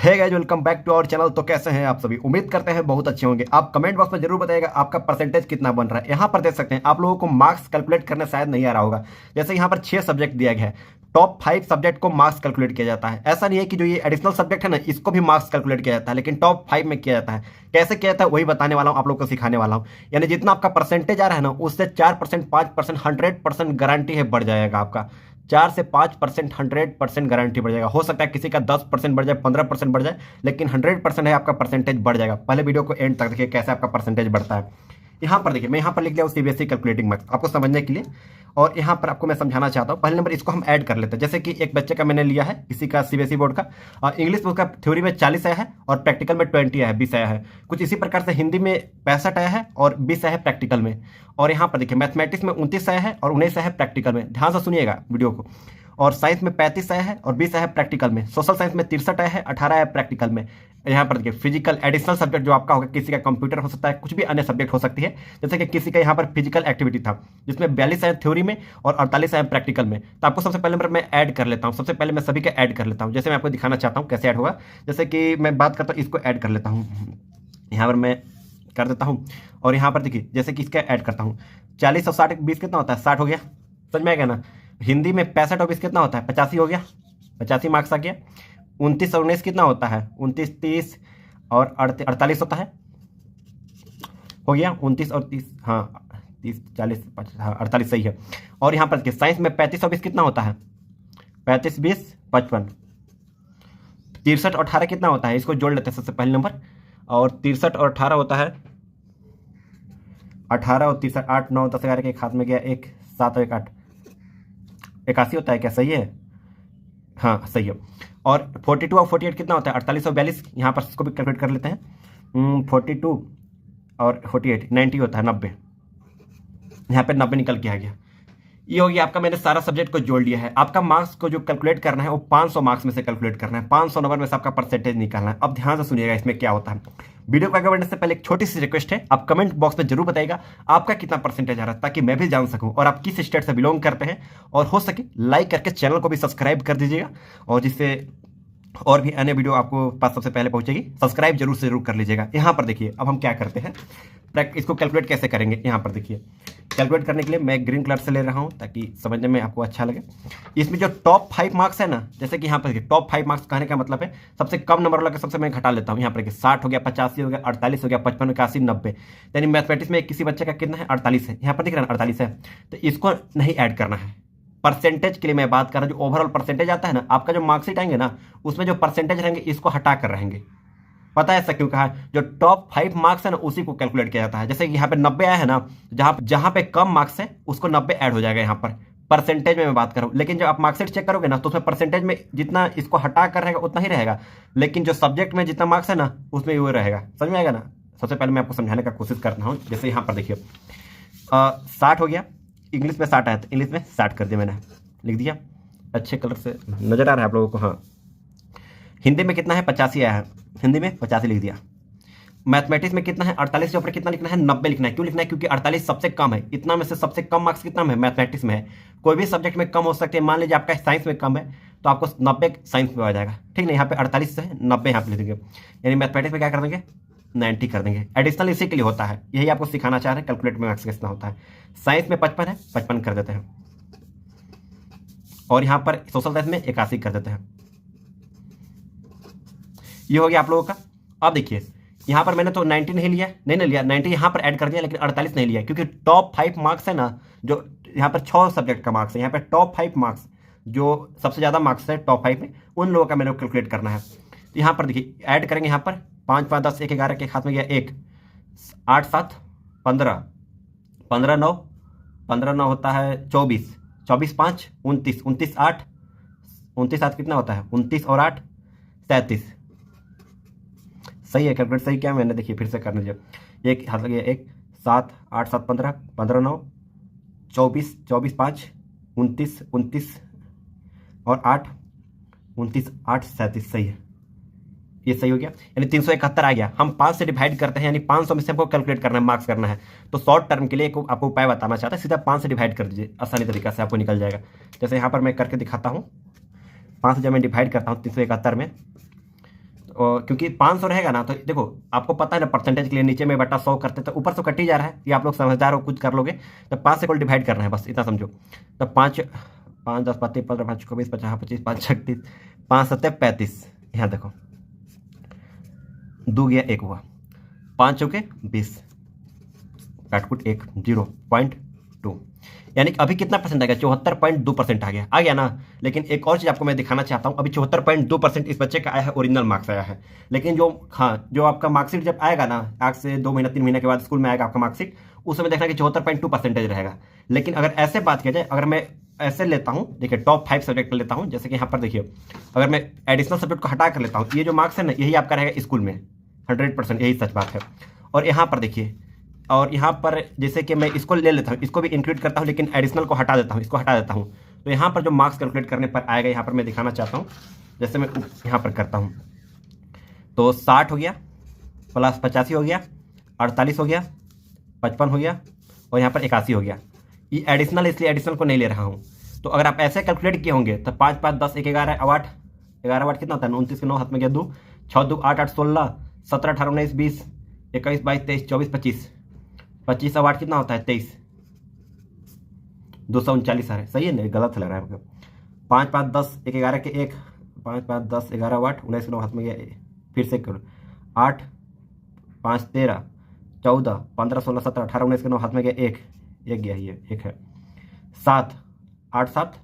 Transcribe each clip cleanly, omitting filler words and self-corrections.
Hey guys, welcome back to our channel. तो कैसे हैं आप सभी? उम्मीद करते हैं बहुत अच्छे होंगे। आप कमेंट बॉक्स में जरूर बताइएगा आपका परसेंटेज कितना बन रहा है। यहाँ पर देख सकते हैं आप लोगों को मार्क्स कैलकुलेट करने शायद नहीं आ रहा होगा। जैसे यहाँ पर 6 सब्जेक्ट दिया गया है, टॉप 5 सब्जेक्ट को मार्क्स कैलकुलेट किया जाता है। ऐसा नहीं है कि जो ये एडिशनल सब्जेक्ट है ना, इसको भी मार्क्स कैलकुलेट किया जाता है, लेकिन टॉप 5 में किया जाता है। कैसे किया जाता है वही बताने वाला हूँ, आप लोग को सिखाने वाला हूँ। यानी जितना आपका परसेंटेज आ रहा है ना, उससे 4%, 5%, 100% गारंटी है बढ़ जाएगा आपका। 4 से 5% 100% गारंटी बढ़ जाएगा। हो सकता है किसी का 10% बढ़ जाए, 15% बढ़ जाए, लेकिन 100% है आपका परसेंटेज बढ़ जाएगा। पहले वीडियो को एंड तक देखिए कैसे आपका परसेंटेज बढ़ता है। यहाँ पर देखिए, मैं यहाँ पर लिख लिया हूँ सीबीएसई कैलकुलेटिंग मार्क्स आपको समझने के लिए। और यहाँ पर आपको मैं समझाना चाहता हूँ। पहले नंबर इसको हम ऐड कर लेते हैं। जैसे कि एक बच्चे का मैंने लिया है, किसी का सीबीएसई बोर्ड का, और इंग्लिश में उसका थ्योरी में 40 आया है और प्रैक्टिकल में 20 आया है, 20 आया है। कुछ इसी प्रकार से हिंदी में 65 आया है और 20 आया है प्रैक्टिकल में। और यहाँ पर देखिए मैथमेटिक्स में 29 आया है और 19 आया है प्रैक्टिकल में। ध्यान से सुनिएगा वीडियो को। और साइंस में 35 आया है और 20 आया है प्रैक्टिकल में। सोशल साइंस में 63 आया है, 18 आया है प्रैक्टिकल में। यहाँ पर देखिए फिजिकल एडिशनल सब्जेक्ट जो आपका होगा, किसी का कंप्यूटर हो सकता है, कुछ भी अन्य सब्जेक्ट हो सकती है। जैसे कि किसी का यहाँ पर फिजिकल एक्टिविटी था, जिसमें 42 आया थ्योरी में और 48 आया प्रैक्टिकल में। तो आपको सबसे पहले नंबर मैं ऐड कर लेता हूँ। सबसे पहले मैं सभी का ऐड कर लेता हूँ। जैसे मैं आपको दिखाना चाहता हूँ कैसे ऐड होगा। जैसे कि मैं बात करता हूँ, इसको ऐड कर लेता हूँ। यहाँ पर मैं कर देता हूँ। और यहाँ पर देखिए जैसे कि इसका ऐड करता हूँ। 40 और 60 20 कितना होता है? 60 हो गया। समझ में आ गया ना? हिंदी में 65 और 20 कितना होता है? 85 हो गया। 85 मार्क्स आ गया। 29 और 19 कितना होता है? 29, 30 और 48 होता है। हो गया 29 और 30, हाँ 30, 40, 50, हाँ 48 सही है। और यहाँ पर देखिए साइंस में 35 और 20 कितना होता है? 35, 20, 55। 63 और 18 कितना होता है? इसको जोड़ लेते हैं सबसे पहले नंबर। और 63 और 18 होता है 18 और 30, 8, 9, 10, 11 के एक हाथ में गया, 1, 7 और 1, 8, 81 होता है क्या? सही है, हाँ सही है। और 42 और 48 कितना होता है? 48 और 42। यहाँ पर इसको भी कैलकुलेट कर लेते हैं। 42 और 48 90 होता है, 90। यहाँ पे 90 निकल के आ गया। ये हो गया आपका। मैंने सारा सब्जेक्ट को जोड़ लिया है। आपका मार्क्स को जो कैलकुलेट करना है वो 500 मार्क्स में से कैलकुलेट करना है। 500 नंबर में से आपका परसेंटेज निकालना है। अब ध्यान से सुनिएगा इसमें क्या होता है। वीडियो को आगे बढ़ने से पहले एक छोटी सी रिक्वेस्ट है, आप कमेंट बॉक्स में जरूर बताइएगा आपका कितना परसेंटेज आ रहा है, ताकि मैं भी जान सकूं और आप किस स्टेट से बिलोंग करते हैं। और हो सके लाइक करके चैनल को भी सब्सक्राइब कर दीजिएगा, और जिससे और भी अन्य वीडियो आपको पास सबसे पहले पहुंचेगी। सब्सक्राइब जरूर से जरूर कर लीजिएगा। यहाँ पर देखिए अब हम क्या करते हैं, इसको कैलकुलेट कैसे करेंगे। यहाँ पर देखिए कैलकुलेट करने के लिए मैं ग्रीन कलर से ले रहा हूँ ताकि समझने में आपको अच्छा लगे। इसमें जो टॉप 5 मार्क्स है ना, जैसे कि यहाँ पर देखिए टॉप 5 मार्क्स कहने का मतलब है सबसे कम नंबर वाला सबसे मैं घटा लेता हूँ। यहाँ पर देखिए 60 हो गया, 85 हो गया, 48 हो गया, 55, 81, 90। यानी मैथमेटिक्स में किसी बच्चे का कितना है? 48 है। यहाँ पर दिख रहा है 48 है, तो इसको नहीं ऐड करना है। परसेंटेज के लिए मैं बात कर रहा हूँ। जो ओवरऑल परसेंटेज आता है ना, आपका जो मार्कशीट आएंगे ना, उसमें जो परसेंटेज रहेंगे इसको हटा कर रहेंगे। पता है ऐसा क्यों कहा? जो टॉप 5 मार्क्स है ना, उसी को कैलकुलेट किया जाता है। जैसे कि यहाँ पे 90 आया है ना, जहां पे कम मार्क्स है उसको 90 ऐड हो जाएगा। यहाँ पर परसेंटेज में मैं बात कर रहा हूँ, लेकिन जब आप मार्कशीट चेक करोगे ना, तो उसमें परसेंटेज में जितना इसको हटा कर रहेगा उतना ही रहेगा, लेकिन जो सब्जेक्ट में जितना मार्क्स है ना उसमें वो रहेगा। समझ में आएगा ना? सबसे पहले मैं आपको समझाने का कोशिश करता हूँ। जैसे यहाँ पर देखिए 60 हो गया, इंग्लिश में 60 आया तो इंग्लिश में 60 कर दिया, मैंने लिख दिया। अच्छे कलर से नजर आ रहा है आप लोगों को? हाँ। हिंदी में कितना है? 85 आया है, हिंदी में 85 लिख दिया। मैथमेटिक्स में कितना है? 48 के ऊपर कितना लिखना है? 90 लिखना है। क्यों लिखना है? क्योंकि 48 सबसे कम है। इतना में से सबसे कम मार्क्स कितना में? मैथमेटिक्स में है। कोई भी सब्जेक्ट में कम हो सकते हैं। मान लीजिए आपका साइंस में कम है तो आपको 90 साइंस में आ जाएगा, ठीक नहीं? यहाँ पे 48 से 90 यहाँ पे लिख देंगे। यानी मैथमेटिक्स में क्या कर देंगे? 90 कर देंगे। एडिशनल इसी के लिए होता है, यही आपको सिखाना चाह रहे हैं कैलकुलेट में मार्क्स कितना होता है। साइंस में 55 है, 55 कर देते हैं। और यहाँ पर सोशल साइंस में 81 कर देते हैं। ये हो गया आप लोगों का। अब देखिए यहाँ पर मैंने तो 90 नहीं लिया, नहीं लिया 90 यहाँ पर ऐड कर दिया, लेकिन 48 नहीं लिया, क्योंकि टॉप 5 मार्क्स है ना, जो यहाँ पर 6 सब्जेक्ट का मार्क्स है, यहाँ पर टॉप 5 मार्क्स जो सबसे ज़्यादा मार्क्स है टॉप 5 में, उन लोगों का मैंने कैलकुलेट करना है। तो यहाँ पर देखिए ऐड करेंगे। यहाँ पर 5, 5, 10, 1, 11 के हाथ में गया 1, 8, 7, 15, 15, 9, 15, 9 होता है 24, 24, 5, 29, 29, 8, 29, 7 कितना होता है? 29 और 8, 37। सही है कैलकुलेट? सही क्या? मैंने देखिए फिर से करने दीजिए। एक हाथ लगे 1, 7, 8, 7, 15, 15, 9, 24, 24, 5, 29, 29 और 8, 29, 8, 37। सही है, ये सही हो गया। यानी 371 आ गया। हम 5 से डिवाइड करते हैं, यानी 500 में से हमको कैलकुलेट करना है, मार्क्स करना है। तो शॉर्ट टर्म के लिए आपको उपाय बताना चाहता है, सीधा 5 से डिवाइड कर दीजिए, आसानी तरीका से आपको निकल जाएगा। जैसे यहाँ पर मैं करके दिखाता हूँ। 5 से जब मैं डिवाइड करता हूँ 371 में, क्योंकि 500 रहेगा ना, तो देखो आपको पता है ना परसेंटेज के लिए नीचे में बटा 100 करते तो ऊपर से कट ही जा रहा है। ये आप लोग समझदार हो, कुछ कर लोगे। तो 5 से कुल डिवाइड करना है, बस इतना समझो। तो 5 5 10 15 15 5 24 50 25 5 36 5 7 35। यहाँ देखो 2 गया 1 हुआ, 5 चौके 20, काटकुट 1 0.2, यानी कि अभी कितना परसेंट आ गया? 74.2% आ गया ना। लेकिन एक और चीज़ आपको मैं दिखाना चाहता हूँ, अभी 74.2% इस बच्चे का आया है, ओरिजिनल मार्क्स आया है। लेकिन जो आपका मार्कशीट जब आएगा ना, आज से 2 महीना 3 महीने के बाद स्कूल में आएगा आपका मार्कशीट, उस समय देखना कि 74.2% रहेगा। लेकिन अगर ऐसे बात किया जाए, अगर मैं ऐसे लेता हूँ, देखिए टॉप 5 सब्जेक्ट लेता हूँ, जैसे कि यहाँ पर देखिए, अगर मैं एडिशनल सब्जेक्ट को हटा कर लेता हूँ, ये जो मार्क्स है ना, यही आपका रहेगा स्कूल में 100%, यही सच बात है। और यहाँ पर देखिए, और यहाँ पर जैसे कि मैं इसको ले लेता हूँ, इसको भी इंक्लूड करता हूँ, लेकिन एडिशनल को हटा देता हूँ, इसको हटा देता हूँ, तो यहाँ पर जो मार्क्स कैलकुलेट करने पर आएगा, यहाँ पर मैं दिखाना चाहता हूँ। जैसे मैं यहाँ पर करता हूँ, तो 60 हो गया, प्लस 85 हो गया, 48 हो गया, 55 हो गया, और यहाँ पर 81 हो गया। ये एडिशनल, इसलिए एडिशनल को नहीं ले रहा हूँ। तो अगर आप ऐसे कैलकुलेट किए होंगे तो 5 5 10 1 11 8 11 8 कितना होता है? 29 के 9 हाथ में गया 2, 6 2 8 8 16 17 18 19 20 21 22 23 24 25 25 और 8 कितना होता है? 23, 239 आ रहा है। सही है ना? गलत लग रहा है आपको। 5 5 10 1 11 के 1, 5 5 10 11 8 19 के 9 हाथ में गया, फिर से करो, 8 5 13 14 15 16 17 18 19 के 9 हाथ में गया, 1 गया, ये 1 है। 7 8 7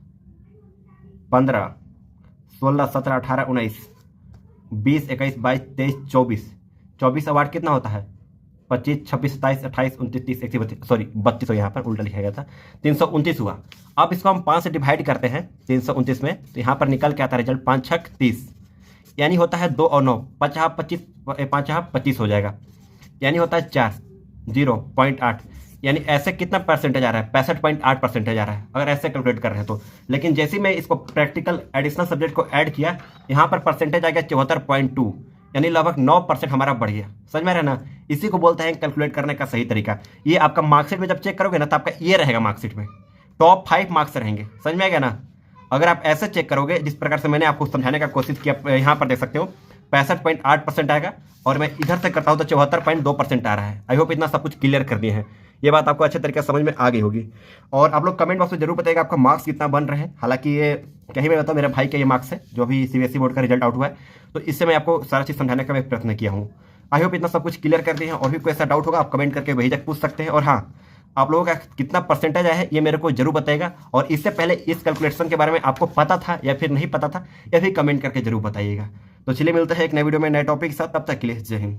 15 16 17 18 19 20 21 22 23 24 24 और 8 कितना होता है? 25 26 27 28 29 30 31 32, सॉरी 32 हो, यहाँ पर उल्टा लिखा गया था, 329 हुआ। अब इसको हम 5 से डिवाइड करते हैं 329 में, तो यहाँ पर निकल के आता है रिजल्ट 5 6 30, यानी होता है 2 और 9 50 25 5 25 हो जाएगा, यानी होता है 4 0.8, यानी ऐसे कितना परसेंटेज आ रहा है? 65.8% आ रहा है, अगर ऐसे कैलकुलेट कर रहे हैं तो। लेकिन जैसे मैं इसको प्रैक्टिकल एडिशनल सब्जेक्ट को ऐड किया, यहाँ पर परसेंटेज आ गया 74.2, यानी लगभग 9% हमारा बढ़ गया। समझ में आ रहा है ना? इसी को बोलते हैं कैलकुलेट करने का सही तरीका। ये आपका मार्कशीट में जब चेक करोगे ना, तो आपका ये रहेगा मार्कशीट में, टॉप 5 मार्क्स रहेंगे। समझ में आ गया ना? अगर आप ऐसे चेक करोगे, जिस प्रकार से मैंने आपको समझाने का कोशिश किया, यहाँ पर देख सकते हो 65.8% आएगा, और मैं इधर से करता हूँ तो 74.2% आ रहा है। आई होप इतना सब कुछ क्लियर कर दिए हैं, ये बात आपको अच्छे तरीके से समझ में आ गई होगी। और आप लोग कमेंट बॉक्स में जरूर बताइएगा आपका मार्क्स कितना बन रहे हैं। हालांकि ये कहीं मैं बताऊँ, मेरे भाई का ये मार्क्स है जो अभी सीबीएसई बोर्ड का रिजल्ट आउट हुआ है, तो इससे मैं आपको सारा चीज़ समझाने का मैं प्रयत्न किया हूँ। आई होप इतना सब कुछ क्लियर कर दिए हैं। और भी कोई ऐसा डाउट होगा आप कमेंट करके बेझिझक पूछ सकते हैं। और हाँ, आप लोगों का कितना परसेंटेज आया है ये मेरे को जरूर बताइएगा। और इससे पहले इस कैलकुलेशन के बारे में आपको पता था या फिर नहीं पता था, या फिर कमेंट करके जरूर बताइएगा। तो चलिए मिलते हैं एक नए वीडियो में नए टॉपिक के साथ, तब तक के लिए जय हिंद।